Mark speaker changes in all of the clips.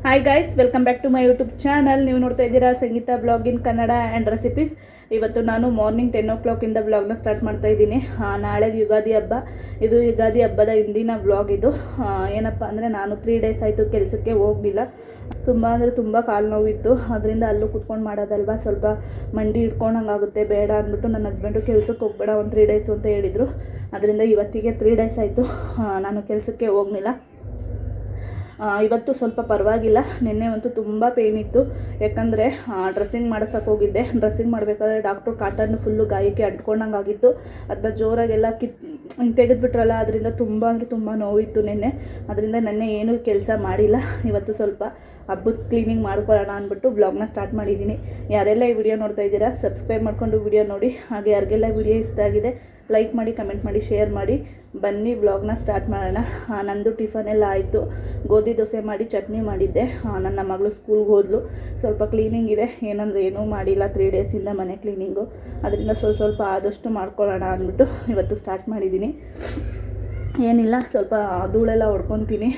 Speaker 1: Hi guys, welcome back to my YouTube channel. ನೀವು ನೋಡ್ತಾ ಇದ್ದೀರಾ Sangeetha blog in Kannada and recipes. ಇವತ್ತು ನಾನು ಮಾರ್ನಿಂಗ್ 10 o'clock ಬ್ಲಾಗ್ನ ಸ್ಟಾರ್ಟ್ ಮಾಡ್ತಾ ಇದ್ದೀನಿ. ನಾಳೆಗೆ ಯುಗಾದಿ ಹಬ್ಬ. ಇದು ಯುಗಾದಿ ಹಬ್ಬದ ಹಿಂದಿನ ಬ್ಲಾಗ್ ಇದು. ಏನಪ್ಪ ಅಂದರೆ ನಾನು 3 days ಆಯಿತು ಕೆಲಸಕ್ಕೆ ಹೋಗಲಿಲ್ಲ. ತುಂಬ ಅಂದರೆ ತುಂಬ ಕಾಲು ನೋವಿತ್ತು. ಅದರಿಂದ ಅಲ್ಲೂ ಕೂತ್ಕೊಂಡು ಮಾಡೋದಲ್ವ, ಸ್ವಲ್ಪ ಮಂಡಿ ಇಟ್ಕೊಂಡಂಗಾಗುತ್ತೆ, ಬೇಡ ಅಂದ್ಬಿಟ್ಟು ನನ್ನ ಹಸ್ಬೆಂಡು ಕೆಲಸಕ್ಕೆ ಹೋಗಬೇಡ ಒಂದು 3 days ಅಂತ ಹೇಳಿದರು. ಅದರಿಂದ ಇವತ್ತಿಗೆ 3 days ಆಯಿತು ನಾನು ಕೆಲಸಕ್ಕೆ ಹೋಗಲಿಲ್ಲ. ಇವತ್ತು ಸ್ವಲ್ಪ ಪರವಾಗಿಲ್ಲ. ನಿನ್ನೆ ಅಂತೂ ತುಂಬ ಪೇಯ್ನ್ ಇತ್ತು. ಯಾಕಂದರೆ ಡ್ರೆಸ್ಸಿಂಗ್ ಮಾಡಿಸೋಕೆ ಹೋಗಿದ್ದೆ. ಡ್ರೆಸ್ಸಿಂಗ್ ಮಾಡಬೇಕಾದ್ರೆ ಡಾಕ್ಟ್ರು ಕಾಟನ್ನು ಫುಲ್ಲು ಗಾಯಕ್ಕೆ ಅಂಟ್ಕೊಂಡಂಗೆ ಆಗಿತ್ತು. ಅದನ್ನ ಜೋರಾಗೆಲ್ಲ ತೆಗೆದುಬಿಟ್ರಲ್ಲ, ಅದರಿಂದ ತುಂಬ ಅಂದರೆ ತುಂಬ ನೋವಿತ್ತು ನಿನ್ನೆ. ಅದರಿಂದ ನೆನ್ನೆ ಏನೂ ಕೆಲಸ ಮಾಡಿಲ್ಲ. ಇವತ್ತು ಸ್ವಲ್ಪ ಹಬ್ಬದ ಕ್ಲೀನಿಂಗ್ ಮಾಡ್ಕೊಳ್ಳೋಣ ಅಂದ್ಬಿಟ್ಟು ವ್ಲಾಗ್ನ ಸ್ಟಾರ್ಟ್ ಮಾಡಿದ್ದೀನಿ. ಯಾರೆಲ್ಲ ಈ ವಿಡಿಯೋ ನೋಡ್ತಾ ಇದ್ದೀರಾ ಸಬ್ಸ್ಕ್ರೈಬ್ ಮಾಡಿಕೊಂಡು ವಿಡಿಯೋ ನೋಡಿ. ಹಾಗೆ ಯಾರಿಗೆಲ್ಲ ವಿಡಿಯೋ ಇಷ್ಟ ಆಗಿದೆ ಲೈಕ್ ಮಾಡಿ, ಕಮೆಂಟ್ ಮಾಡಿ, ಶೇರ್ ಮಾಡಿ. ಬನ್ನಿ ವ್ಲಾಗ್ನ ಸ್ಟಾರ್ಟ್ ಮಾಡೋಣ. ನಂದು ಟಿಫನ್ ಎಲ್ಲ ಆಯಿತು. ಗೋಧಿ ದೋಸೆ ಮಾಡಿ ಚಟ್ನಿ ಮಾಡಿದ್ದೆ. ನನ್ನ ಮಗಳು ಸ್ಕೂಲ್ಗೆ ಹೋದ್ಲು. ಸ್ವಲ್ಪ ಕ್ಲೀನಿಂಗ್ ಇದೆ, ಏನಂದರೆ ಏನೂ ಮಾಡಿಲ್ಲ 3 days ಮನೆ ಕ್ಲೀನಿಂಗು. ಅದರಿಂದ ಸ್ವಲ್ಪ ಆದಷ್ಟು ಮಾಡ್ಕೊಳ್ಳೋಣ ಅಂದ್ಬಿಟ್ಟು ಇವತ್ತು ಸ್ಟಾರ್ಟ್ ಮಾಡಿದ್ದೀನಿ. ಏನಿಲ್ಲ, ಸ್ವಲ್ಪ ಧೂಳೆಲ್ಲ ಹೊಡ್ಕೊತೀನಿ.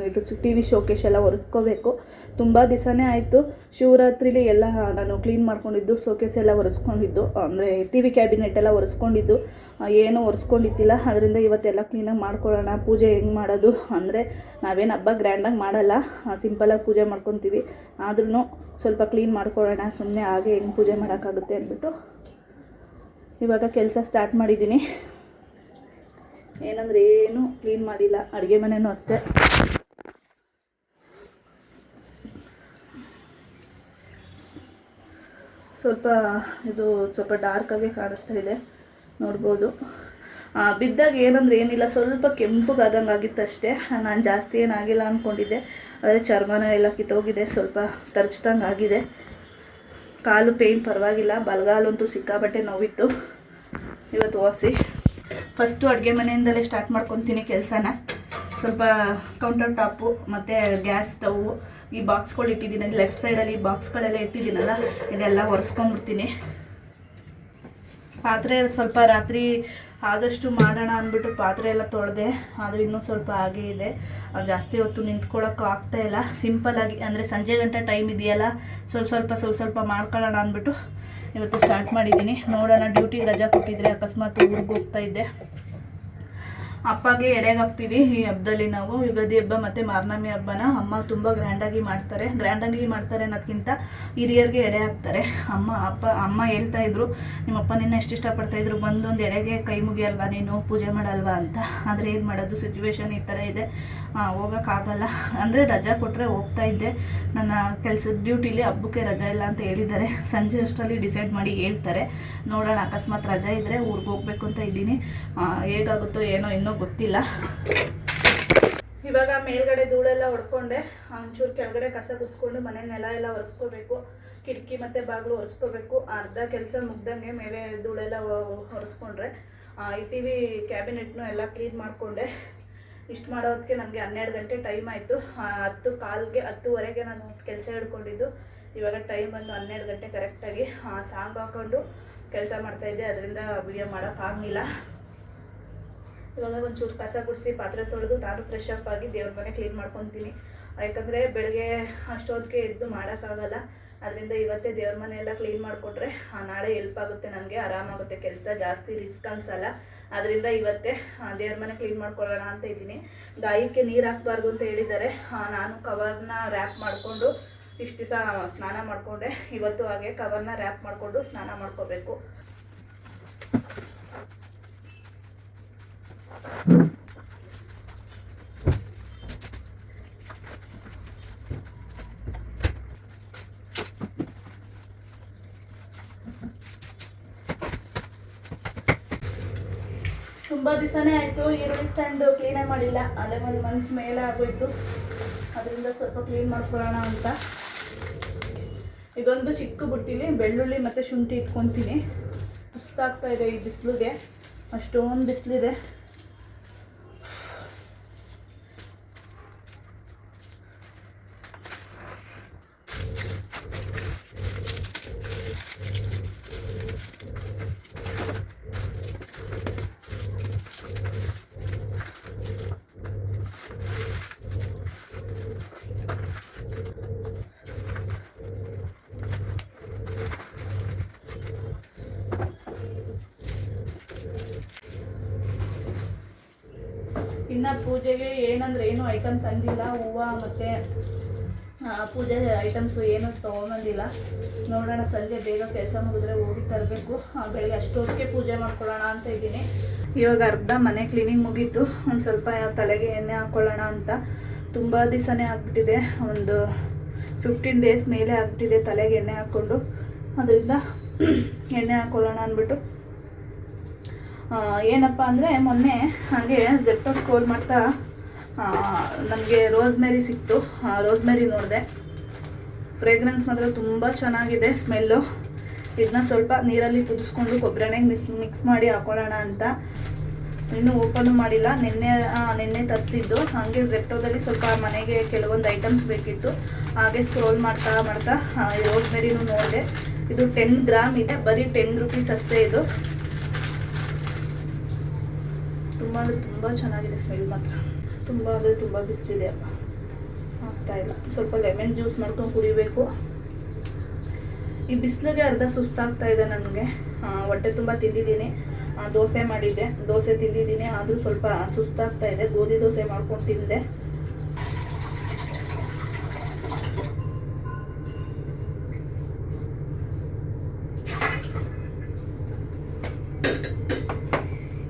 Speaker 1: ಇದು TV ಶೋಕೇಶ್ ಎಲ್ಲ ಒರೆಸ್ಕೋಬೇಕು. ತುಂಬ ದಿವಸನೇ ಆಯಿತು. ಶಿವರಾತ್ರಿಲಿ ಎಲ್ಲ ನಾನು ಕ್ಲೀನ್ ಮಾಡ್ಕೊಂಡಿದ್ದು, ಶೋಕೇಸ್ ಎಲ್ಲ ಒರೆಸ್ಕೊಂಡಿದ್ದು, ಅಂದರೆ TV ಕ್ಯಾಬಿನೆಟ್ ಎಲ್ಲ ಒರೆಸ್ಕೊಂಡಿದ್ದು, ಏನೂ ಒರೆಸ್ಕೊಂಡಿದ್ದಿಲ್ಲ. ಅದರಿಂದ ಇವತ್ತೆಲ್ಲ ಕ್ಲೀನಾಗಿ ಮಾಡ್ಕೊಳ್ಳೋಣ. ಪೂಜೆ ಹೆಂಗೆ ಮಾಡೋದು ಅಂದರೆ, ನಾವೇನು ಹಬ್ಬ ಗ್ರ್ಯಾಂಡಾಗಿ ಮಾಡಲ್ಲ, ಸಿಂಪಲಾಗಿ ಪೂಜೆ ಮಾಡ್ಕೊತೀವಿ. ಆದ್ರೂ ಸ್ವಲ್ಪ ಕ್ಲೀನ್ ಮಾಡ್ಕೊಳ್ಳೋಣ, ಸುಮ್ಮನೆ ಹಾಗೆ ಹೆಂಗೆ ಪೂಜೆ ಮಾಡೋಕ್ಕಾಗುತ್ತೆ ಅಂದ್ಬಿಟ್ಟು ಇವಾಗ ಕೆಲಸ ಸ್ಟಾರ್ಟ್ ಮಾಡಿದ್ದೀನಿ. ಏನಂದರೆ ಏನೂ ಕ್ಲೀನ್ ಮಾಡಿಲ್ಲ. ಅಡುಗೆ ಮನೆಯೂ ಅಷ್ಟೇ. ಸ್ವಲ್ಪ ಡಾರ್ಕಾಗೆ ಕಾಣಿಸ್ತಾ ಇದೆ, ನೋಡ್ಬೋದು. ಬಿದ್ದಾಗ ಏನಂದರೆ ಏನಿಲ್ಲ, ಸ್ವಲ್ಪ ಕೆಂಪುಗಾದಂಗೆ ಆಗಿತ್ತು ಅಷ್ಟೇ. ನಾನು ಜಾಸ್ತಿ ಏನಾಗಿಲ್ಲ ಅಂದ್ಕೊಂಡಿದ್ದೆ. ಆದರೆ ಚರ್ಮನ ಎಲ್ಲ ಕಿತ್ತೋಗಿದೆ, ಸ್ವಲ್ಪ ತರ್ಚ್ದಂಗೆ ಆಗಿದೆ. ಕಾಲು ಪೇಯ್ನ್ ಪರವಾಗಿಲ್ಲ, ಬಲಗಾಲಂತೂ ಸಿಕ್ಕಾಬಟ್ಟೆ ನೋವಿತ್ತು. ಇವತ್ತು ವಾಸಿ ಫಸ್ಟು ಅಡುಗೆ ಮನೆಯಿಂದಲೇ ಸ್ಟಾರ್ಟ್ ಮಾಡ್ಕೊತೀನಿ ಕೆಲಸನ. ಸ್ವಲ್ಪ ಕೌಂಟರ್ ಟಾಪು ಮತ್ತು ಗ್ಯಾಸ್ ಸ್ಟವ್ವು, ಈ ಬಾಕ್ಸ್ಗಳು ಇಟ್ಟಿದ್ದೀನಿ. ಲೆಫ್ಟ್ ಸೈಡಲ್ಲಿ ಬಾಕ್ಸ್ಗಳೆಲ್ಲ ಇಟ್ಟಿದ್ದೀನಲ್ಲ, ಇದೆಲ್ಲ ಒರೆಸ್ಕೊಂಡ್ಬಿಡ್ತೀನಿ. ಪಾತ್ರೆ ಸ್ವಲ್ಪ ರಾತ್ರಿ ಆದಷ್ಟು ಮಾಡೋಣ ಅಂದ್ಬಿಟ್ಟು ಪಾತ್ರೆ ಎಲ್ಲ ತೊಳೆದೆ. ಆದರೆ ಇನ್ನೂ ಸ್ವಲ್ಪ ಹಾಗೇ ಇದೆ. ಜಾಸ್ತಿ ಹೊತ್ತು ನಿಂತ್ಕೊಳ್ಳೋಕ್ಕೂ ಆಗ್ತಾಯಿಲ್ಲ. ಸಿಂಪಲ್ಲಾಗಿ ಅಂದರೆ ಸಂಜೆ ಗಂಟೆ ಟೈಮ್ ಇದೆಯಲ್ಲ, ಸ್ವಲ್ಪ ಮಾಡ್ಕೊಳ್ಳೋಣ ಅಂದ್ಬಿಟ್ಟು ಇವತ್ತು ಸ್ಟಾರ್ಟ್ ಮಾಡಿದ್ದೀನಿ. ನೋಡೋಣ, ಡ್ಯೂಟಿಗೆ ರಜಾ ಕೊಟ್ಟಿದ್ರೆ ಅಕಸ್ಮಾತ್ ಊರಿಗೆ ಹೋಗ್ತಾ ಇದ್ದೆ. ಅಪ್ಪಗೆ ಎಡೆಗೆ ಹಾಕ್ತೀವಿ ಈ ಹಬ್ಬದಲ್ಲಿ ನಾವು. ಯುಗಾದಿ ಹಬ್ಬ ಮತ್ತು ಮಾರ್ನಮಿ ಹಬ್ಬನ ಅಮ್ಮ ತುಂಬ ಗ್ರ್ಯಾಂಡಾಗಿ ಮಾಡ್ತಾರೆ ಅನ್ನೋದಕ್ಕಿಂತ ಹಿರಿಯರಿಗೆ ಎಡೆ ಹಾಕ್ತಾರೆ. ಅಮ್ಮ ಹೇಳ್ತಾಯಿದ್ರು, ನಿಮ್ಮಪ್ಪ ನಿನ್ನ ಎಷ್ಟು ಇಷ್ಟಪಡ್ತಾಯಿದ್ರು, ಬಂದೊಂದು ಎಡೆಗೆ ಕೈ ಮುಗಿಯಲ್ವಾ ನೀನು, ಪೂಜೆ ಮಾಡಲ್ವಾ ಅಂತ. ಆದರೆ ಏನು ಮಾಡೋದು, ಸಿಚುವೇಶನ್ ಈ ಥರ ಇದೆ, ಹೋಗೋಕ್ಕಾಗಲ್ಲ. ಅಂದರೆ ರಜಾ ಕೊಟ್ಟರೆ ಹೋಗ್ತಾ ಇದ್ದೆ. ನನ್ನ ಕೆಲಸದ ಡ್ಯೂಟಿಲಿ ಹಬ್ಬಕ್ಕೆ ರಜಾ ಇಲ್ಲ ಅಂತ ಹೇಳಿದ್ದಾರೆ. ಸಂಜೆ ಅಷ್ಟರಲ್ಲಿ ಡಿಸೈಡ್ ಮಾಡಿ ಹೇಳ್ತಾರೆ. ನೋಡೋಣ, ಅಕಸ್ಮಾತ್ ರಜಾ ಇದ್ದರೆ ಊರಿಗೆ ಹೋಗ್ಬೇಕು ಅಂತ ಇದ್ದೀನಿ. ಹೇಗಾಗುತ್ತೋ ಏನೋ ಇನ್ನೂ ಗೊತ್ತಿಲ್ಲ. ಇವಾಗ ಮೇಲ್ಗಡೆ ಧೂಳೆಲ್ಲ ಹೊಡ್ಕೊಂಡೆ. ಒಂಚೂರು ಕೆಳಗಡೆ ಕಸ ಗುಡಿಸ್ಕೊಂಡು ಮನೆ ನೆಲ ಎಲ್ಲ ಒರೆಸ್ಕೋಬೇಕು. ಕಿಟಕಿ ಮತ್ತು ಬಾಗಿಲು ಒರೆಸ್ಕೋಬೇಕು. ಅರ್ಧ ಕೆಲಸ ಮುಗ್ದಂಗೆ ಮೇಲೆ ಧೂಳೆಲ್ಲ ಒರೆಸ್ಕೊಂಡ್ರೆ ಈ TV ಕ್ಯಾಬಿನೆಟ್ನು ಎಲ್ಲ ಕ್ಲೀನ್ ಮಾಡಿಕೊಂಡೆ. ಇಷ್ಟು ಮಾಡೋದಕ್ಕೆ ನನಗೆ 12 ಗಂಟೆ ಟೈಮ್ ಆಯಿತು. 10:10ವರೆಗೆ ನಾನು ಕೆಲಸ ಹಿಡ್ಕೊಂಡಿದ್ದು. ಇವಾಗ ಟೈಮ್ ಬಂದು 12 ಗಂಟೆ ಕರೆಕ್ಟಾಗಿ. ಸಾಂಗ್ ಹಾಕ್ಕೊಂಡು ಕೆಲಸ ಮಾಡ್ತಾಯಿದ್ದೆ, ಅದರಿಂದ ವಿಡಿಯೋ ಮಾಡೋಕ್ಕಾಗಲಿಲ್ಲ. ಇವಾಗ ಒಂಚೂರು ಕಸ ಗುಡಿಸಿ ಪಾತ್ರೆ ತೊಳೆದು ನಾನು ಫ್ರೆಶ್ ಅಪ್ ಆಗಿ ದೇವ್ರ ಮನೆ ಕ್ಲೀನ್ ಮಾಡ್ಕೊತೀನಿ. ಯಾಕಂದರೆ ಬೆಳಗ್ಗೆ ಅಷ್ಟೊತ್ತಿಗೆ ಎದ್ದು ಮಾಡೋಕ್ಕಾಗಲ್ಲ. ಅದರಿಂದ ಇವತ್ತೇ ದೇವ್ರ ಮನೆ ಎಲ್ಲ ಕ್ಲೀನ್ ಮಾಡಿಕೊಟ್ರೆ ನಾಳೆ ಹೆಲ್ಪ್ ಆಗುತ್ತೆ, ನನಗೆ ಆರಾಮಾಗುತ್ತೆ ಕೆಲಸ, ಜಾಸ್ತಿ ರಿಸ್ಕ್ ಅನಿಸಲ್ಲ. ಅದರಿಂದ ಇವತ್ತೇ ದೇವ್ರ ಮನೆ ಕ್ಲೀನ್ ಮಾಡ್ಕೊಳ್ಳೋಣ ಅಂತ ಇದ್ದೀನಿ. ಗಾಯಕ್ಕೆ ನೀರು ಹಾಕಬಾರ್ದು ಅಂತ ಹೇಳಿದ್ದಾರೆ. ನಾನು ಕವರ್ನ ರ್ಯಾಪ್ ಮಾಡಿಕೊಂಡು ಇಷ್ಟು ದಿವಸ ಸ್ನಾನ ಮಾಡಿಕೊಂಡೆ. ಇವತ್ತು ಹಾಗೆ ಕವರ್ನ ರ್ಯಾಪ್ ಮಾಡಿಕೊಂಡು ಸ್ನಾನ ಮಾಡ್ಕೋಬೇಕು. ತುಂಬ ದಿವಸನೇ ಆಯಿತು ಈರುಳ್ಳಿ ಸ್ಟ್ಯಾಂಡು ಕ್ಲೀನೇ ಮಾಡಿಲ್ಲ. ಅಲ್ಲೇ 1 month ಮೇಲೆ ಆಗೋಯ್ತು. ಅದರಿಂದ ಸ್ವಲ್ಪ ಕ್ಲೀನ್ ಮಾಡ್ಕೊಳ್ಳೋಣ ಅಂತ ಇದೊಂದು ಚಿಕ್ಕ ಬುಟ್ಟಿಲಿ ಬೆಳ್ಳುಳ್ಳಿ ಮತ್ತು ಶುಂಠಿ ಇಟ್ಕೊತೀನಿ. ಸುಸ್ತಾಗ್ತಾ ಇದೆ ಈ ಬಿಸಿಲಿಗೆ, ಅಷ್ಟೊಂದು ಬಿಸಿಲಿದೆ. ಪೂಜೆಗೆ ಏನಂದ್ರೆ ಏನು ಐಟಮ್ ತಂದಿಲ್ಲ, ಹೂವು ಮತ್ತು ಪೂಜೆ ಐಟಮ್ಸು ಏನೂ ತೊಗೊಂಬಂದಿಲ್ಲ. ನೋಡೋಣ, ಸಂಜೆ ಬೇಗ ಕೆಲಸ ಮುಗಿದ್ರೆ ಹೋಗಿ ತರಬೇಕು. ಬೆಳಗ್ಗೆ ಅಷ್ಟೊತ್ತಿಗೆ ಪೂಜೆ ಮಾಡ್ಕೊಳ್ಳೋಣ ಅಂತ ಇದ್ದೀನಿ. ಇವಾಗ ಅರ್ಧ ಮನೆ ಕ್ಲೀನಿಂಗ್ ಮುಗೀತು. ಒಂದು ಸ್ವಲ್ಪ ತಲೆಗೆ ಎಣ್ಣೆ ಹಾಕ್ಕೊಳ್ಳೋಣ ಅಂತ. ತುಂಬ ದಿವಸನೇ ಆಗಿಬಿಟ್ಟಿದೆ, ಒಂದು 15 ಡೇಸ್ ಮೇಲೆ ಆಗಿಬಿಟ್ಟಿದೆ ತಲೆಗೆ ಎಣ್ಣೆ ಹಾಕ್ಕೊಂಡು. ಅದರಿಂದ ಎಣ್ಣೆ ಹಾಕ್ಕೊಳ್ಳೋಣ ಅಂದ್ಬಿಟ್ಟು ಏನಪ್ಪ ಅಂದರೆ ಮೊನ್ನೆ ಹಾಗೆ ಜೆಪ್ಟೋ ಸ್ಕ್ರೋಲ್ ಮಾಡ್ತಾ ನನಗೆ ರೋಸ್ಮೆರಿ ಸಿಕ್ತು. ರೋಸ್ಮೆರಿ ನೋಡಿದೆ. ಫ್ರೇಗ್ರೆನ್ಸ್ ಮಾತ್ರ ತುಂಬ ಚೆನ್ನಾಗಿದೆ ಸ್ಮೆಲ್ಲು. ಇದನ್ನ ಸ್ವಲ್ಪ ನೀರಲ್ಲಿ ಕುದಿಸ್ಕೊಂಡು ಕೊಬ್ಬರಿ ಎಣ್ಣೆಗೆ ಮಿಕ್ಸ್ ಮಾಡಿ ಹಾಕೊಳ್ಳೋಣ ಅಂತ. ಇನ್ನೂ ಓಪನು ಮಾಡಿಲ್ಲ. ನಿನ್ನೆ ತರಿಸಿದ್ದು. ಹಾಗೆ ಜೆಪ್ಟೋದಲ್ಲಿ ಸ್ವಲ್ಪ ಮನೆಗೆ ಕೆಲವೊಂದು ಐಟಮ್ಸ್ ಬೇಕಿತ್ತು. ಹಾಗೆ ಸ್ಕ್ರೋಲ್ ಮಾಡ್ತಾ ಈ ರೋಸ್ಮೆರಿನೂ ನೋಡಿದೆ. ಇದು 10 ಗ್ರಾಮ್ ಇದೆ, ಬರೀ 10 ರುಪೀಸ್ ಅಷ್ಟೇ. ಇದು ತುಂಬ ಅಂದರೆ ತುಂಬ ಚೆನ್ನಾಗಿದೆ ಸ್ಮೆಲ್ ಮಾತ್ರ. ತುಂಬ ಅಂದರೆ ತುಂಬ ಬಿಸಿಲಿದೆ ಅಪ್ಪ, ಆಗ್ತಾಯಿಲ್ಲ. ಸ್ವಲ್ಪ ಲೆಮನ್ ಜ್ಯೂಸ್ ಮಾಡ್ಕೊಂಡು ಕುಡಿಬೇಕು. ಈ ಬಿಸಿಲಿಗೆ ಅರ್ಧ ಸುಸ್ತಾಗ್ತಾಯಿದೆ ನನಗೆ. ಹೊಟ್ಟೆ ತುಂಬ ತಿಂದಿದ್ದೀನಿ, ದೋಸೆ ಮಾಡಿದ್ದೆ, ದೋಸೆ ತಿಂದಿದ್ದೀನಿ. ಆದರೂ ಸ್ವಲ್ಪ ಸುಸ್ತಾಗ್ತಾಯಿದೆ. ಗೋಧಿ ದೋಸೆ ಮಾಡ್ಕೊಂಡು ತಿಂದೆ.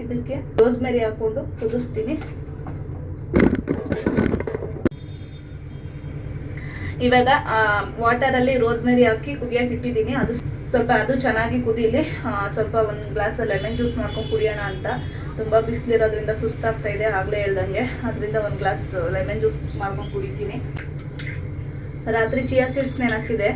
Speaker 1: ಇದಕ್ಕೆ ರೋಸ್ಮೆರಿ ಹಾಕ್ಕೊಂಡು ಕುದಿಸ್ತೀನಿ. ಇವಾಗ ವಾಟರಲ್ಲಿ ರೋಸ್ಮೆರಿ ಹಾಕಿ ಕುದಿಯೋಕೆ ಇಟ್ಟಿದ್ದೀನಿ. ಅದು ಚೆನ್ನಾಗಿ ಕುದೀಲಿ. ಸ್ವಲ್ಪ ಒಂದು ಗ್ಲಾಸ್ ಲೆಮನ್ ಜ್ಯೂಸ್ ಮಾಡ್ಕೊಂಡು ಕುಡಿಯೋಣ ಅಂತ. ತುಂಬ ಬಿಸಿಲಿರೋದ್ರಿಂದ ಸುಸ್ತಾಗ್ತಾ ಇದೆ, ಆಗಲೇ ಹೇಳ್ದಂಗೆ. ಅದರಿಂದ ಒಂದು ಗ್ಲಾಸ್ ಲೆಮನ್ ಜ್ಯೂಸ್ ಮಾಡ್ಕೊಂಡು ಕುಡಿತೀನಿ. ರಾತ್ರಿ ಚಿಯಾ ಸೀಡ್ಸ್ ನೆನಕಿದೆ,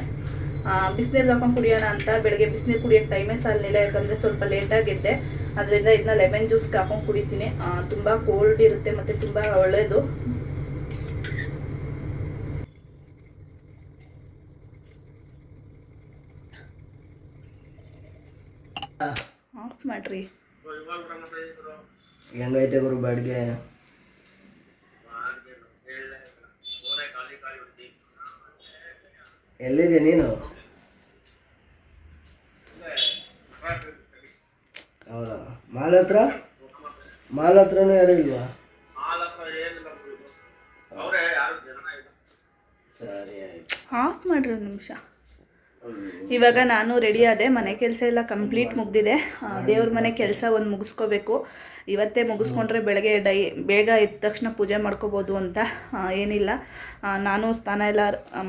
Speaker 1: ಬಿಸಿನೀರು ಹಾಕೊಂಡು ಕುಡಿಯೋಣ ಅಂತ. ಬೆಳಗ್ಗೆ ಬಿಸಿನೀರು ಕುಡಿಯೋಕ್ಕೆ ಟೈಮೇ ಸಾಲಿಲ್ಲ, ಯಾಕಂದರೆ ಸ್ವಲ್ಪ ಲೇಟಾಗಿದ್ದೆ. ಅದರಿಂದ ಇದನ್ನ ಲೆಮನ್ ಜ್ಯೂಸ್ಗೆ ಹಾಕೊಂಡು ಕುಡಿತೀನಿ. ತುಂಬ ಕೋಲ್ಡ್ ಇರುತ್ತೆ ಮತ್ತು ತುಂಬ ಒಳ್ಳೆಯದು. ಆಫ್ ಮಾಡ್ರಿ.
Speaker 2: ಹೆಂಗೈತೆ ಗುರು ಬಾಡಿಗೆ? ಎಲ್ಲಿದೆ ನೀನು? ಹೌದಾ, ಮಾಲ್ ಹತ್ರನೂ ಯಾರು ಇಲ್ವಾ? ಸರಿ ಆಯ್ತು,
Speaker 1: ಆಫ್ ಮಾಡ್ರಿ ಒಂದು ನಿಮಿಷ. ಇವಾಗ ನಾನು ರೆಡಿ ಆದೆ. ಮನೆ ಕೆಲಸ ಎಲ್ಲ ಕಂಪ್ಲೀಟ್ ಮುಗ್ದಿದೆ. ದೇವ್ರ ಮನೆ ಕೆಲಸ ಒಂದು ಮುಗಿಸ್ಕೋಬೇಕು. ಇವತ್ತೇ ಮುಗಿಸ್ಕೊಂಡ್ರೆ ಬೆಳಗ್ಗೆ ಬೇಗ ಎದ್ದ ತಕ್ಷಣ ಪೂಜೆ ಮಾಡ್ಕೋಬೋದು ಅಂತ ಏನಿಲ್ಲ. ನಾನು ಸ್ನಾನ ಎಲ್ಲ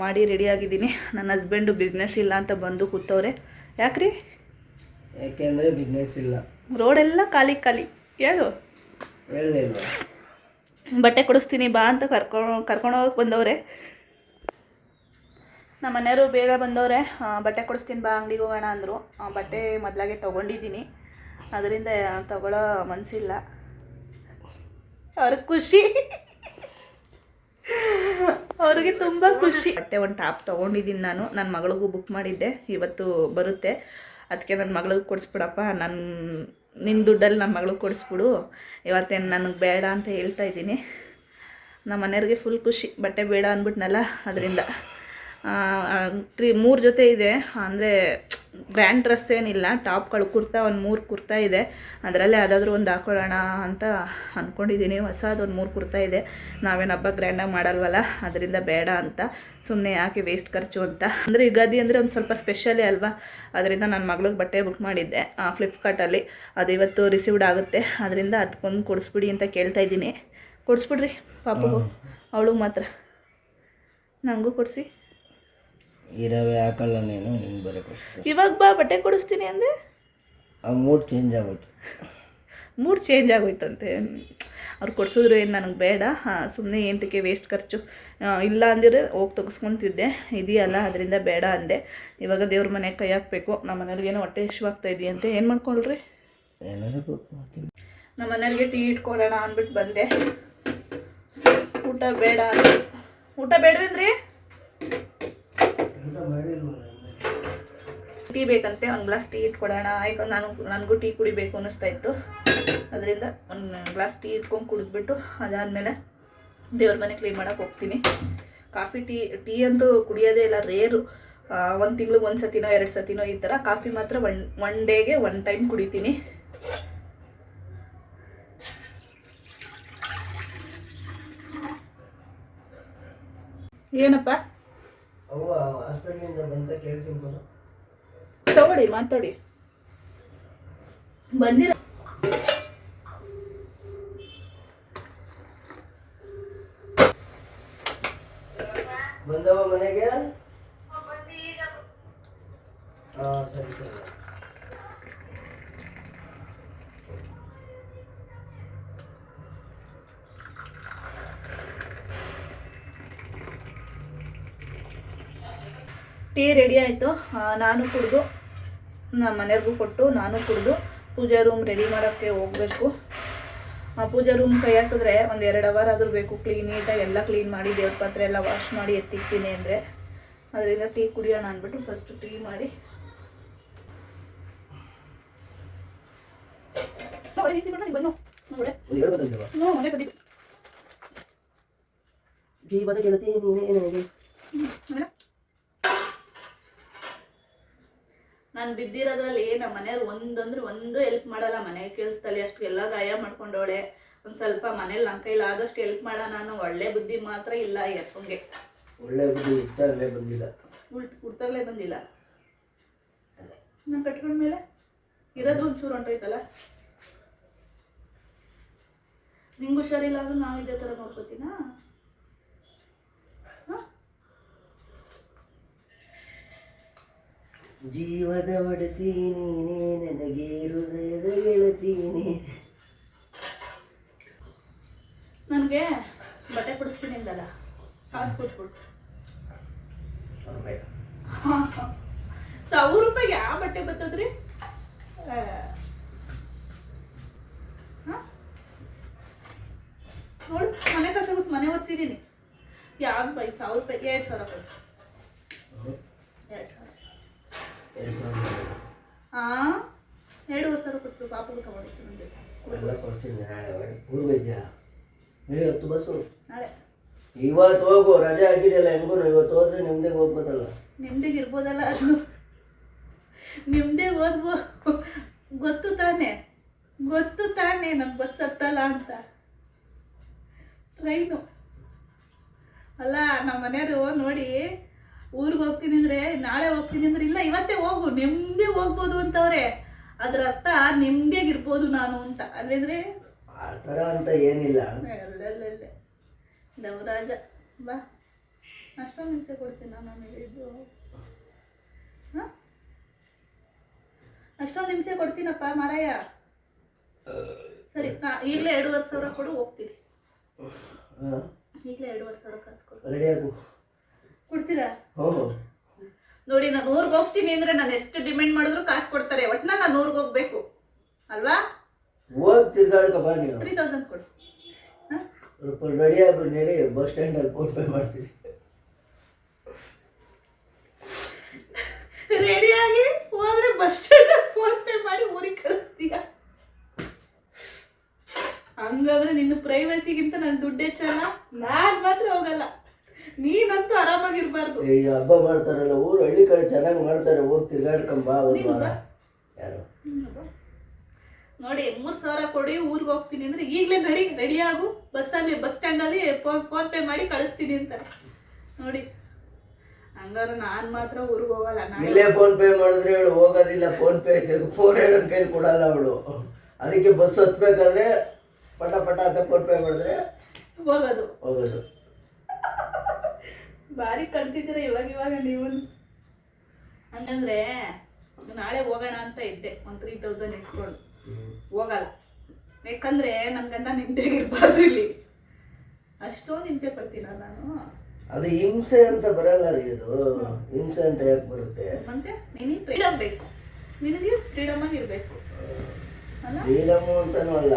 Speaker 1: ಮಾಡಿ ರೆಡಿಯಾಗಿದ್ದೀನಿ. ನನ್ನ ಹಸ್ಬೆಂಡು ಬಿಸ್ನೆಸ್ ಇಲ್ಲ ಅಂತ ಬಂದು ಕೂತವ್ರೆ. ಯಾಕ್ರಿ?
Speaker 2: ಯಾಕೆಂದರೆ ಬಿಸ್ನೆಸ್ ಇಲ್ಲ,
Speaker 1: ರೋಡೆಲ್ಲ ಖಾಲಿ ಹೇಳು.
Speaker 2: ಹೇಳಲಿಲ್ವ?
Speaker 1: ಬಟ್ಟೆ ಕೊಡಿಸ್ತೀನಿ ಬಾ ಅಂತ ಕರ್ಕೊಂಡೋಗಕ್ಕೆ ಬಂದವ್ರೆ. ನಮ್ಮ ಮನೆಯವರು ಬೇಗ ಬಂದವ್ರೆ. ಬಟ್ಟೆ ಕೊಡಿಸ್ತೀನಿ ಬಾ, ಅಂಗಡಿಗೆ ಹೋಗೋಣ ಅಂದರು. ಬಟ್ಟೆ ಮೊದಲಾಗೆ ತೊಗೊಂಡಿದ್ದೀನಿ, ಅದರಿಂದ ತಗೊಳ್ಳೋ ಮನಸ್ಸಿಲ್ಲ. ಅವ್ರಿಗೆ ಖುಷಿ, ಅವ್ರಿಗೆ ತುಂಬ ಖುಷಿ. ಬಟ್ಟೆ ಒಂದು ಟಾಪ್ ತೊಗೊಂಡಿದ್ದೀನಿ ನಾನು. ನನ್ನ ಮಗಳಿಗೂ ಬುಕ್ ಮಾಡಿದ್ದೆ, ಇವತ್ತು ಬರುತ್ತೆ. ಅದಕ್ಕೆ ನನ್ನ ಮಗಳಿಗೆ ಕೊಡಿಸ್ಬಿಡಪ್ಪ, ನಿನ್ನ ದುಡ್ಡಲ್ಲಿ ನನ್ನ ಮಗಳಿಗೆ ಕೊಡಿಸ್ಬಿಡು, ಇವತ್ತೇನು ನನಗೆ ಬೇಡ ಅಂತ ಹೇಳ್ತಾ ಇದ್ದೀನಿ. ನಮ್ಮ ಮನೆಯವ್ರಿಗೆ ಫುಲ್ ಖುಷಿ. ಬಟ್ಟೆ ಬೇಡ ಅಂದ್ಬಿಟ್ನಲ್ಲ, ಅದರಿಂದ 3 ಜೊತೆ ಇದೆ. ಅಂದರೆ ಗ್ರ್ಯಾಂಡ್ ಡ್ರೆಸ್ ಏನಿಲ್ಲ, ಟಾಪ್ಗಳು ಕುರ್ತಾ ಒಂದು 3 ಕುರ್ತಾ ಇದೆ. ಅದರಲ್ಲೇ ಯಾವುದಾದ್ರೂ ಒಂದು ಹಾಕೊಳ್ಳೋಣ ಅಂತ ಅಂದ್ಕೊಂಡಿದ್ದೀನಿ. ಹೊಸದೊಂದು 3 ಕುರ್ತಾ ಇದೆ. ನಾವೇನು ಹಬ್ಬ ಗ್ರ್ಯಾಂಡಾಗಿ ಮಾಡಲ್ವಲ್ಲ, ಅದರಿಂದ ಬೇಡ ಅಂತ ಸುಮ್ಮನೆ ಯಾಕೆ ವೇಸ್ಟ್ ಖರ್ಚು ಅಂತ. ಅಂದರೆ ಯುಗಾದಿ ಅಂದರೆ ಒಂದು ಸ್ವಲ್ಪ ಸ್ಪೆಷಲೇ ಅಲ್ವಾ, ಅದರಿಂದ ನನ್ನ ಮಗಳಿಗೆ ಬಟ್ಟೆ ಬುಕ್ ಮಾಡಿದ್ದೆ ಫ್ಲಿಪ್ಕಾರ್ಟಲ್ಲಿ. ಅದು ಇವತ್ತು ರಿಸೀವ್ಡ್ ಆಗುತ್ತೆ. ಅದರಿಂದ ಅದಕ್ಕೊಂದು ಕೊಡಿಸ್ಬಿಡಿ ಅಂತ ಕೇಳ್ತಾ ಇದ್ದೀನಿ. ಕೊಡಿಸ್ಬಿಡ್ರಿ ಪಾಪಗೂ, ಅವಳಿಗೆ ಮಾತ್ರ. ನನಗೂ ಕೊಡಿಸಿ.
Speaker 2: ಇರವೇ ಹಾಕಲ್ಲ ನೀನು, ನಿಂಗೆ ಬರೀ ಕೊಡಿಸ್ತೀನಿ.
Speaker 1: ಇವಾಗ ಬಾ ಬಟ್ಟೆ ಕೊಡಿಸ್ತೀನಿ ಅಂದೆ.
Speaker 2: ಆ ಮೂಡ್ ಚೇಂಜ್ ಆಗೋಯ್ತು.
Speaker 1: ಮೂಡ್ ಚೇಂಜ್ ಆಗೋಯ್ತಂತೆ. ಅವ್ರು ಕೊಡಿಸಿದ್ರು ಏನು ನನಗೆ ಬೇಡ, ಸುಮ್ಮನೆ ಏನಕ್ಕೆ ವೇಸ್ಟ್ ಖರ್ಚು. ಇಲ್ಲ ಅಂದಿದ್ರೆ ಹೋಗಿ ತೆಗೆಸ್ಕೊತಿದ್ದೆ, ಇದೆಯಲ್ಲ ಅದರಿಂದ ಬೇಡ ಅಂದೆ. ಇವಾಗ ದೇವ್ರ ಮನೆಗೆ ಕೈ ಹಾಕಬೇಕು. ನಮ್ಮ ಮನೆಯವ್ರಿಗೇನೋ ಹೊಟ್ಟೆ ಇಶ್ವಾಗ್ತಾ ಇದೆಯಂತೆ. ಏನು ಮಾಡ್ಕೊಳ್ರಿ?
Speaker 2: ಏನಾದ್ರು
Speaker 1: ನಮ್ಮ ಮನೆಯವ್ರಿಗೆ ಟೀ ಇಟ್ಕೊಳ್ಳೋಣ ಅಂದ್ಬಿಟ್ಟು ಬಂದೆ. ಊಟ ಬೇಡ, ಊಟ ಬೇಡವೇನ್ರಿ? ಟೀ ಬೇಕಂತೆ, ಒಂದು ಗ್ಲಾಸ್ ಟೀ ಇಟ್ಕೊಡೋಣ. ಯಾಕಂದ್ರೆ ನನಗೂ ಟೀ ಕುಡಿಬೇಕು ಅನ್ನಿಸ್ತಾ ಇತ್ತು. ಅದರಿಂದ ಒಂದು ಗ್ಲಾಸ್ ಟೀ ಇಟ್ಕೊಂಡು ಕುಡಿದ್ಬಿಟ್ಟು ಅದಾದಮೇಲೆ ದೇವ್ರ ಮನೆ ಕ್ಲೀನ್ ಮಾಡೋಕ್ಕೆ ಹೋಗ್ತೀನಿ. ಕಾಫಿ ಟೀ ಅಂತೂ ಕುಡಿಯೋದೇ ಇಲ್ಲ, ರೇರು. 1 ತಿಂಗ್ಳಿಗೆ 1 ಸತಿನೋ 2 ಸತಿನೋ ಈ ಥರ. ಕಾಫಿ ಮಾತ್ರ ಒನ್ ಡೇಗೆ 1 ಟೈಮ್ ಕುಡಿತೀನಿ. ಏನಪ್ಪ
Speaker 2: ಅವ್ವ ಹಾಸ್ಪಿಟ್ಲಿಂದ ಬಂತ ಕೇಳ್ತೀನಿ ಬರೋ.
Speaker 1: ತಗೊಳ್ಳಿ ಮಾತಾಡಿ ಬಂದಿರ.
Speaker 2: ಬಂದವ ಮನೆಗೆ? ಸರಿ ಸರಿ.
Speaker 1: ಟೀ ರೆಡಿ ಆಯಿತು. ನಾನು ಕುಡಿದು ನಮ್ಮ ಮನೆಯವ್ರಿಗೂ ಕೊಟ್ಟು ನಾನು ಕುಡಿದು ಪೂಜಾ ರೂಮ್ ರೆಡಿ ಮಾಡೋಕ್ಕೆ ಹೋಗಬೇಕು. ಪೂಜಾ ರೂಮ್ ಕೈ ಹಾಕಿದ್ರೆ ಒಂದು 2 ಅವರ್ ಆದರೂ ಬೇಕು ನೀಟಾಗಿ ಎಲ್ಲ ಕ್ಲೀನ್ ಮಾಡಿ ದೇವ್ರ ಪಾತ್ರೆ ಎಲ್ಲ ವಾಶ್ ಮಾಡಿ ಎತ್ತಿಕ್ತೀನಿ ಅಂದರೆ. ಅದರಿಂದ ಟೀ ಕುಡಿಯೋಣ ಅಂದ್ಬಿಟ್ಟು ಫಸ್ಟ್ ಟೀ ಮಾಡಿ ನಾನು ಬಿದ್ದಿರೋದ್ರಲ್ಲಿ ನಮ್ಮ ಮನೆಯವ್ರು ಒಂದು ಹೆಲ್ಪ್ ಮಾಡಲ್ಲ. ಮನೆ ಕೆಲಸದಲ್ಲಿ ಅಷ್ಟು ಎಲ್ಲ ಗಾಯ ಮಾಡ್ಕೊಂಡವಳೆ. ಒಂದು ಸ್ವಲ್ಪ ಮನೇಲಿ ನನ್ನ ಕೈಲಿ ಆದಷ್ಟು ಹೆಲ್ಪ್ ಮಾಡ. ನಾನು ಒಳ್ಳೆ ಬುದ್ಧಿ ಮಾತ್ರ ಇಲ್ಲ ಎತ್ತಂಗೆ.
Speaker 2: ಒಳ್ಳೆ ಬುದ್ಧಿ ಇತ್ತಾಗಲೇ ಬಂದಿಲ್ಲ,
Speaker 1: ಹುಡ್ತಾಗಲೇ ಬಂದಿಲ್ಲ. ನಾನು ಕಟ್ಕೊಂಡ್ಮೇಲೆ ಇರೋದು ಒಂಚೂರು ಹೊಂಟೋಯ್ತಲ್ಲ. ನಿಂಗೆ ಹುಷಾರಿಲ್ಲ ಅಂದ್ರೆ ನಾವು ಇದೇ ಥರ ನೋಡ್ಕೋತೀನಾ?
Speaker 2: ಜೀವದ ಒಡತಿ ನೀನೇ, ನನಗೆ ಹೃದಯದ ಗೆಳತೀನಿ.
Speaker 1: ನನಗೆ ಬಟ್ಟೆ ಕೊಡಿಸ್ತೀನಿ ಅಂದಲ್ಲ, ಕಾಸು ಕೊಟ್ಬಿಟ್ಟು. 1,000 ರೂಪಾಯಿಗೆ ಯಾವ ಬಟ್ಟೆ ಬರ್ತದ್ರಿ? ನೋಡು, ಮನೆ ಕಸ ಬಿಟ್ಟು ಮನೆ ಒರೆಸಿದ್ದೀನಿ. ಯಾವ್ದು ಬೈ 1,000 ರೂಪಾಯಿ? 2,000 ರೂಪಾಯಿ. 2,500 ಕೊಟ್ಟು ಪಾಪಗೂ ತಗೊಂಡಿತ್ತು ನನ್ನ ಜೊತೆ.
Speaker 2: ಎಲ್ಲ ಕೊಡ್ತೀನಿ ನಾಳೆ. ಊರಿಗೆ ಹೋಯ್ತಾ? ಹೇಳಿ 10 ಬಸ್ಸು
Speaker 1: ನಾಳೆ.
Speaker 2: ಇವತ್ತು ಹೋಗು, ರಜೆ ಆಗಿದೆಯಲ್ಲ ಹೆಂಗೂ. ಇವತ್ತು ಹೋದ್ರೆ ನಿಮ್ದೇಗೆ ಹೋಗ್ಬೋದಲ್ಲ.
Speaker 1: ನಿಮ್ದಿಗೆ ಇರ್ಬೋದಲ್ಲ, ಅದು ನಿಮ್ದೇ ಓದ್ಬೋದು. ಗೊತ್ತು ತಾನೇ ನನ್ ಬಸ್ ಹತ್ತಲ್ಲ ಅಂತ. ಟ್ರೈನು ಅಲ್ಲ. ನಮ್ಮ ಮನೆಯವರು ನೋಡಿ ಊರಿಗೆ ಹೋಗ್ತೀನಿ ಅಂದ್ರೆ, ನಾಳೆ ಹೋಗ್ತೀನಿ ಅಂದ್ರೆ, ಇಲ್ಲ ಇವತ್ತೇ ಹೋಗು ನೆಮ್ಮದಿ ಹೋಗ್ಬೋದು ಅಂತವ್ರೆ. ಅದ್ರ ಅರ್ಥ ನೆಮ್ಮದಿಯಾಗಿರ್ಬೋದು ನಾನು ಅಂತ. ಅಲ್ಲಿದ್ರೆ
Speaker 2: ಆ ಥರ ಅಂತ ಏನಿಲ್ಲ.
Speaker 1: ಅಲ್ಲಲ್ಲೇ ದೇವರಾಜ ಬಾ, ಅಷ್ಟೊಂದು ಹಿಂಸೆ ಕೊಡ್ತೀನಿ ನಾನು ಆಮೇಲೆ. ಇದು ಹಾಂ, ಅಷ್ಟೊಂದು ಹಿಂಸೆ ಕೊಡ್ತೀನಪ್ಪ ಮಾರಾಯ. ಸರಿ, ಈಗಲೇ 2,500 ಕೊಡು, ಹೋಗ್ತೀನಿ. ಈಗಲೇ 2,500 ಕಾಸು ಕೊಡು.
Speaker 2: ರೆಡಿ ಆಗು.
Speaker 1: ಕೊಡ್ತೀರಾ?
Speaker 2: ಹ್ಞೂ.
Speaker 1: ನೋಡಿ, ನಾನು ಊರಿಗೆ ಹೋಗ್ತೀನಿ ಅಂದ್ರೆ ನಾನು ಎಷ್ಟು ಡಿಮ್ಯಾಂಡ್ ಮಾಡಿದ್ರು ಕಾಸು ಕೊಡ್ತಾರೆ. ಒಟ್ಟಿನ ನಾನು ಊರಿಗೆ ಹೋಗ್ಬೇಕು ಅಲ್ವಾ?
Speaker 2: ಹೋಗಿ ತಿರ್ಗಾಡ್ಕ ಬಾ ನೀವು.
Speaker 1: 3,000 ಕೊಡು.
Speaker 2: ರೆಡಿ ಆಗು, ನಡಿ. ಬಸ್ ಸ್ಟ್ಯಾಂಡಲ್ಲಿ ಫೋನ್ ಪೇ ಮಾಡ್ತೀವಿ.
Speaker 1: ರೆಡಿಯಾಗಿ ಹೋದ್ರೆ ಬಸ್ ಸ್ಟ್ಯಾಂಡಲ್ಲಿ ಫೋನ್ ಪೇ ಮಾಡಿ ಊರಿಗೆ ಕಳಿಸ್ತೀಯ? ಹಂಗಾದ್ರೆ ನಿನ್ನ ಪ್ರೈವಸಿಗಿಂತ ನನ್ನ ದುಡ್ಡು ಹೆಚ್ಚಲ್ಲ. ನಾನು ಮಾತ್ರ ಹೋಗಲ್ಲ, ನೀನಂತೂ ಆರಾಮಾಗಿರ್ಬಾರ್ದು.
Speaker 2: ಈ ಹಬ್ಬ ಮಾಡ್ತಾರಲ್ಲ, ಊರು ಹಳ್ಳಿ ಕಡೆ ಚೆನ್ನಾಗಿ ಮಾಡ್ತಾರೆ. ಹೋಗಿ ತಿರ್ಗಾಡ್ಕೊಂಬ ಒಂದು ವಾರ. ಯಾರು
Speaker 1: ನೋಡಿ, 3,000 ಕೊಡಿ ಊರಿಗೆ ಹೋಗ್ತೀನಿ ಅಂದ್ರೆ ಈಗಲೇ ರೆಡಿ ಆಗು. ಬಸ್ಸಲ್ಲಿ ಬಸ್ ಸ್ಟ್ಯಾಂಡಲ್ಲಿ ಫೋನ್ ಪೇ ಮಾಡಿ ಕಳಿಸ್ತೀನಿ ಅಂತಾರೆ. ನೋಡಿ, ಹಂಗಾರೆ ನಾನು ಮಾತ್ರ ಊರಿಗೆ ಹೋಗಲ್ಲ.
Speaker 2: ಇಲ್ಲೇ ಫೋನ್ ಪೇ ಮಾಡಿದ್ರೆ ಅವಳು ಹೋಗೋದಿಲ್ಲ. ಫೋನ್ ಪೇ ಫೋನ್ ಹೇಳೋನ್ ಕೈಲಿ ಕೊಡಲ್ಲ ಅವಳು. ಅದಕ್ಕೆ ಬಸ್ ಹತ್ಬೇಕಾದ್ರೆ ಪಟ ಅಂತ ಫೋನ್ ಪೇ ಮಾಡಿದ್ರೆ ಹೋಗೋದು.
Speaker 1: ಭಾರಿ ಕಲ್ತಿದ್ದೀರ ಇವಾಗ ನೀವು. ಹಂಗಂದ್ರೆ ನಾಳೆ ಹೋಗೋಣ ಅಂತ ಇದ್ದೆ, ಒಂದು 3,000 ಇಸ್ಕೊಂಡು. ಹೋಗಲ್ಲ, ಯಾಕಂದ್ರೆ ನನ್ನ ಗಂಡ ನಿಂತಾಗಿರ್ಬಾರ್ದು ಇಲ್ಲಿ. ಅಷ್ಟೊಂದು ಹಿಂಸೆ ಪಡ್ತೀನ ನಾನು.
Speaker 2: ಅದು ಹಿಂಸೆ ಅಂತ ಬರಲ್ಲ ರೀ. ಅದು ಹಿಂಸೆ ಅಂತ ಯಾಕೆ ಬರುತ್ತೆ?
Speaker 1: ಮತ್ತೆ ನಿನಗೆ ಫ್ರೀಡಮ್ ಬೇಕು, ನಿನಗೆ ಫ್ರೀಡಮ್ ಆಗಿ ಇರಬೇಕು ಅಲ್ಲ?
Speaker 2: ಫ್ರೀಡಮ್ ಅಂತಾನೂ ಅಲ್ಲ.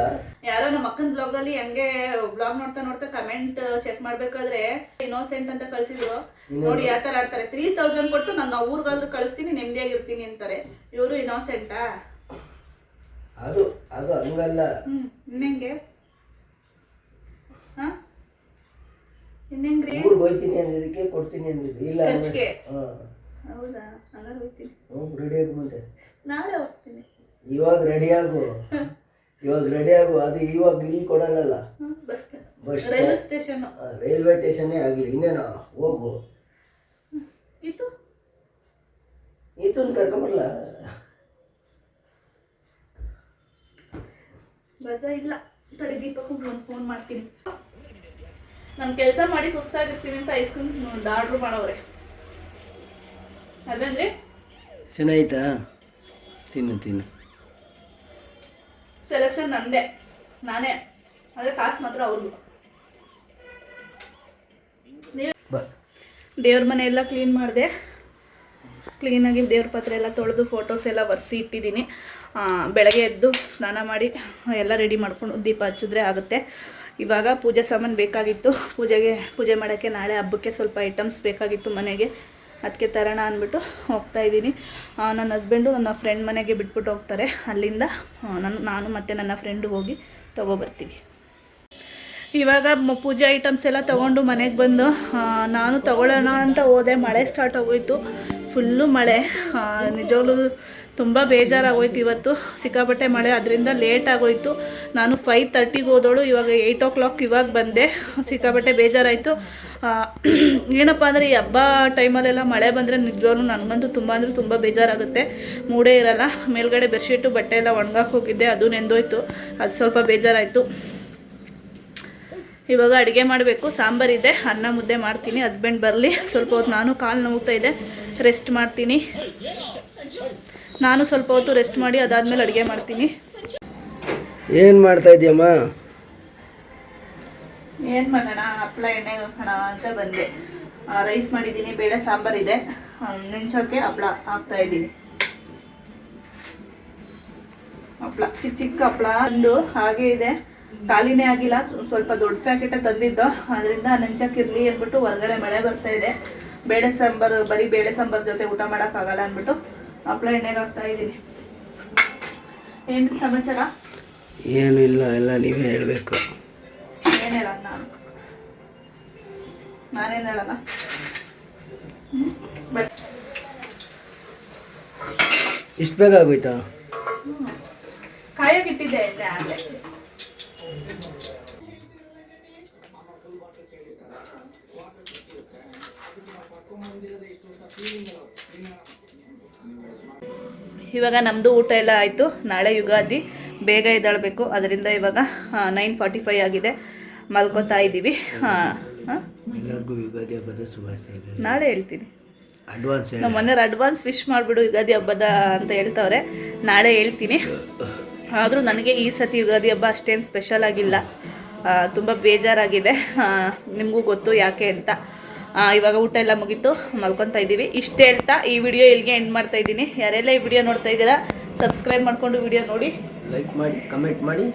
Speaker 1: ಯಾರೋ ನಮ್ಮ ಅಕ್ಕನ ಬ್ಲಾಗಲ್ಲಿ ಹಂಗೆ ಬ್ಲಾಗ್ ನೋಡ್ತಾ ಕಮೆಂಟ್ ಚೆಕ್ ಮಾಡ್ಬೇಕಾದ್ರೆ ಇನ್ನೋಸೆಂಟ್ ಅಂತ ಕಳ್ಸಿದ್ರು. ನೋಡಿ ಯಾವ ಥರ ಆಡ್ತಾರೆ. 3,000 ಕೊಟ್ಟು ನನ್ನ ಊರಿಗಾದ್ರೂ ಕಳಿಸ್ತೀನಿ, ನೆಮ್ಮದಿಯಾಗಿರ್ತೀನಿ ಅಂತಾರೆ. ಇವರು ಇನ್ನೋಸೆಂಟಾ?
Speaker 2: ಅದು ಹಂಗಲ್ಲ.
Speaker 1: ಇನ್ನೆಂಗೆ? ಹಾಂ, ಇನ್ನೆಂಗ್ರಿ?
Speaker 2: ಊರಿಗೆ ಹೋಗ್ತೀನಿ ಅಂದಿದ್ದಕ್ಕೆ ಕೊಡ್ತೀನಿ ಅಂದಿದ್ದು. ಇಲ್ಲ
Speaker 1: ಹೌದಾ? ಹಂಗಾರೆ ಹೋಗ್ತೀನಿ.
Speaker 2: ರೆಡಿ ಆಗು. ಮತ್ತೆ
Speaker 1: ನಾಳೆ ಹೋಗ್ತೀನಿ.
Speaker 2: ಇವಾಗ ರೆಡಿ ಆಗು. ಇವಾಗ ರೆಡಿ ಆಗು. ಅದು ಇವಾಗ ಇಲ್ಲಿ ಕೊಡಲ್ಲ.
Speaker 1: Bus
Speaker 2: bus
Speaker 1: railway station.
Speaker 2: Railway ಸ್ಟೇಷನ್ನೇ ಆಗಲಿ, ಇನ್ನೇನು ಹೋಗು. ಈತನ ಕರ್ಕೊಂಬರಲ್ಲ.
Speaker 1: ರಜಾ ಇಲ್ಲ. ಸರಿ, ದೀಪಕ್ಕೂ ಫೋನ್ ಮಾಡ್ತೀನಿ. ನಾನು ಕೆಲಸ ಮಾಡಿ ಸುಸ್ತಾಗಿರ್ತೀನಿ ಅಂತ ಐಸ್ ಕ್ರೀಮ್ ಆರ್ಡ್ರ್ ಮಾಡವ್ರೆ. ಅದೇಂದ್ರೆ
Speaker 2: ಚೆನ್ನಾಯ್ತಾ? ತಿನ್ನು.
Speaker 1: ಸೆಲೆಕ್ಷನ್ ನಂದೇ, ನಾನೇ. ಅದೇ ಕಾಸು ಮಾತ್ರ ಅವ್ರದ್ದು. ದೇವ್ರ ಮನೆ ಎಲ್ಲ ಕ್ಲೀನ್ ಮಾಡಿದೆ. ಕ್ಲೀನಾಗಿ ದೇವ್ರ ಪಾತ್ರೆ ಎಲ್ಲ ತೊಳೆದು ಫೋಟೋಸ್ ಎಲ್ಲ ಒರೆಸಿ ಇಟ್ಟಿದ್ದೀನಿ. ಬೆಳಗ್ಗೆ ಎದ್ದು ಸ್ನಾನ ಮಾಡಿ ಎಲ್ಲ ರೆಡಿ ಮಾಡ್ಕೊಂಡು ದೀಪ ಹಚ್ಚಿದ್ರೆ ಆಗುತ್ತೆ. ಇವಾಗ ಪೂಜೆ ಸಾಮಾನು ಬೇಕಾಗಿತ್ತು. ಪೂಜೆ ಮಾಡೋಕ್ಕೆ ನಾಳೆ ಹಬ್ಬಕ್ಕೆ ಸ್ವಲ್ಪ ಐಟಮ್ಸ್ ಬೇಕಾಗಿತ್ತು ಮನೆಗೆ. ಅದಕ್ಕೆ ತರೋಣ ಅಂದ್ಬಿಟ್ಟು ಹೋಗ್ತಾಯಿದ್ದೀನಿ. ನನ್ನ ಹಸ್ಬೆಂಡು ನನ್ನ ಫ್ರೆಂಡ್ ಮನೆಗೆ ಬಿಟ್ಬಿಟ್ಟು ಹೋಗ್ತಾರೆ. ಅಲ್ಲಿಂದ ನಾನು ಮತ್ತು ನನ್ನ ಫ್ರೆಂಡು ಹೋಗಿ ತೊಗೊಬರ್ತೀವಿ. ಇವಾಗ ಪೂಜೆ ಐಟಮ್ಸ್ ಎಲ್ಲ ತೊಗೊಂಡು ಮನೆಗೆ ಬಂದು ನಾನು ತೊಗೊಳ್ಳೋಣ ಅಂತ ಹೋದೆ. ಮಳೆ ಸ್ಟಾರ್ಟ್ ಆಗೋಯ್ತು, ಫುಲ್ಲು ಮಳೆ. ನಿಜವಾಗ್ಲೂ ತುಂಬ ಬೇಜಾರಾಗೋಯ್ತು. ಇವತ್ತು ಸಿಕ್ಕಾಪಟ್ಟೆ ಮಳೆ, ಅದರಿಂದ ಲೇಟ್ ಆಗೋಯ್ತು. ನಾನು 5:30ಗೆ ಹೋದೋಳು, ಇವಾಗ 8 o'clock ಇವಾಗ ಬಂದೆ. ಸಿಕ್ಕಾಪಟ್ಟೆ ಬೇಜಾರಾಯಿತು. ಏನಪ್ಪ ಅಂದರೆ ಈ ಹಬ್ಬ ಟೈಮಲ್ಲೆಲ್ಲ ಮಳೆ ಬಂದರೆ ನಿಜವಾಗ್ಲೂ ನನಗಂತೂ ತುಂಬ ಬೇಜಾರಾಗುತ್ತೆ. ಮೂಡೇ ಇರಲ್ಲ. ಮೇಲ್ಗಡೆ ಬೆಡ್ಶೀಟು ಬಟ್ಟೆ ಎಲ್ಲ ಒಣಗಾಕಿ ಹೋಗಿದ್ದೆ, ಅದು ನೆಂದೋಯ್ತು. ಅದು ಸ್ವಲ್ಪ ಬೇಜಾರಾಯಿತು. ಇವಾಗ ಅಡುಗೆ ಮಾಡಬೇಕು. ಸಾಂಬಾರಿದೆ, ಅನ್ನ ಮುದ್ದೆ ಮಾಡ್ತೀನಿ. ಹಸ್ಬೆಂಡ್ ಬರಲಿ, ಸ್ವಲ್ಪ ಹೊತ್ತು ನಾನು ಕಾಲು ನೋವ್ತಾ ಇದೆ, ರೆಸ್ಟ್ ಮಾಡ್ತೀನಿ. ನಾನು ಸ್ವಲ್ಪ ಹೊತ್ತು ರೆಸ್ಟ್ ಮಾಡಿ ಅದಾದಮೇಲೆ ಅಡುಗೆ ಮಾಡ್ತೀನಿ.
Speaker 2: ಏನು ಮಾಡ್ತಾ ಇದೆಯಮ್ಮ?
Speaker 1: ಏನು ಮಾಡೋಣ, ಹಪ್ಪಳ ಎಣ್ಣೆಗೆ ಹಾಕೋಣ ಅಂತ ಬಂದೆ. ರೈಸ್ ಮಾಡಿದ್ದೀನಿ, ಬೇಳೆ ಸಾಂಬಾರಿದೆ, ನೆಂಚೋಕ್ಕೆ ಹಪ್ಪಳ ಹಾಕ್ತಾಯಿದ್ದೀನಿ. ಹಪ್ಪಳ ಚಿಕ್ಕ ಹಪ್ಪಳ ಒಂದು ಹಾಗೆ ಇದೆ, ಖಾಲಿನೇ ಆಗಿಲ್ಲ. ಸ್ವಲ್ಪ ದೊಡ್ಡ ಪ್ಯಾಕೆಟ ತಂದಿದ್ದು, ಅದರಿಂದ ನೆಂಚಕ್ಕಿರಲಿ ಅಂದ್ಬಿಟ್ಟು ಹೊರಗಡೆ ಮಳೆ ಬರ್ತಾ ಇದೆ. ಬೇಳೆ ಸಾಂಬಾರು, ಬರೀ ಬೇಳೆ ಸಾಂಬಾರು ಜೊತೆ ಊಟ ಮಾಡೋಕ್ಕಾಗಲ್ಲ ಅಂದ್ಬಿಟ್ಟು ಹಪ್ಪಳ ಎಣ್ಣೆಗೆ ಹಾಕ್ತಾ ಇದ್ದೀನಿ. ಏನು ಸಮಾಚಾರ?
Speaker 2: ಏನು ಇಲ್ಲ, ಎಲ್ಲ ನೀವೇ ಹೇಳಬೇಕು.
Speaker 1: ಏನು ಹೇಳೋಣ? ನಾನೇನು ಹೇಳೋಣ?
Speaker 2: ಇಷ್ಟು ಬೇಗ ಆಗೋಯ್ತಾ?
Speaker 1: ಕಾಯೋಕ್ಕಿಟ್ಟಿದ್ದೆ ಇಲ್ಲೇ ಆಗಲೇ. ಇವಾಗ ನಮ್ಮದು ಊಟ ಎಲ್ಲ ಆಯಿತು. ನಾಳೆ ಯುಗಾದಿ, ಬೇಗ ಎದ್ದೇಳಬೇಕು. ಅದರಿಂದ ಇವಾಗ 9:45 ಆಗಿದೆ, ಮಲ್ಕೋತಾ ಇದ್ದೀವಿ.
Speaker 2: ಎಲ್ಲರಿಗೂ ಯುಗಾದಿ ಹಬ್ಬದ ಶುಭಾಶಯಗಳು.
Speaker 1: ನಾಳೆ ಹೇಳ್ತೀನಿ.
Speaker 2: ಅಡ್ವಾನ್ಸ್
Speaker 1: ನಮ್ಮ ಮನೆಯವ್ರು ಅಡ್ವಾನ್ಸ್ ವಿಶ್ ಮಾಡಿಬಿಡು ಯುಗಾದಿ ಹಬ್ಬದ ಅಂತ ಹೇಳ್ತವ್ರೆ. ನಾಳೆ ಹೇಳ್ತೀನಿ. ಆದರೂ ನನಗೆ ಈ ಸತಿ ಯುಗಾದಿ ಹಬ್ಬ ಅಷ್ಟೇನು ಸ್ಪೆಷಲ್ ಆಗಿಲ್ಲ, ತುಂಬ ಬೇಜಾರಾಗಿದೆ. ನಿಮಗೂ ಗೊತ್ತು ಯಾಕೆ ಅಂತ. ಇವಾಗ ಊಟ ಎಲ್ಲ ಮುಗೀತು, ಮಲ್ಕೊತಾ ಇದ್ದೀವಿ. ಇಷ್ಟು ಹೇಳ್ತಾ ಈ ವಿಡಿಯೋ ಇಲ್ಲಿಗೆ ಎಂಡ್ ಮಾಡ್ತಾ ಇದ್ದೀನಿ. ಯಾರೆಲ್ಲ ಈ ವಿಡಿಯೋ ನೋಡ್ತಾ ಇದ್ದೀರಾ ಸಬ್ಸ್ಕ್ರೈಬ್ ಮಾಡಿಕೊಂಡು ವಿಡಿಯೋ ನೋಡಿ,
Speaker 2: ಲೈಕ್ ಮಾಡಿ, ಕಮೆಂಟ್ ಮಾಡಿ.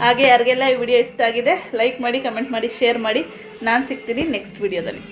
Speaker 1: ಹಾಗೆ ಯಾರಿಗೆಲ್ಲ ಈ ವಿಡಿಯೋ ಇಷ್ಟ ಆಗಿದೆ ಲೈಕ್ ಮಾಡಿ, ಕಮೆಂಟ್ ಮಾಡಿ, ಶೇರ್ ಮಾಡಿ. ನಾನು ಸಿಗ್ತೀನಿ ನೆಕ್ಸ್ಟ್ ವಿಡಿಯೋದಲ್ಲಿ.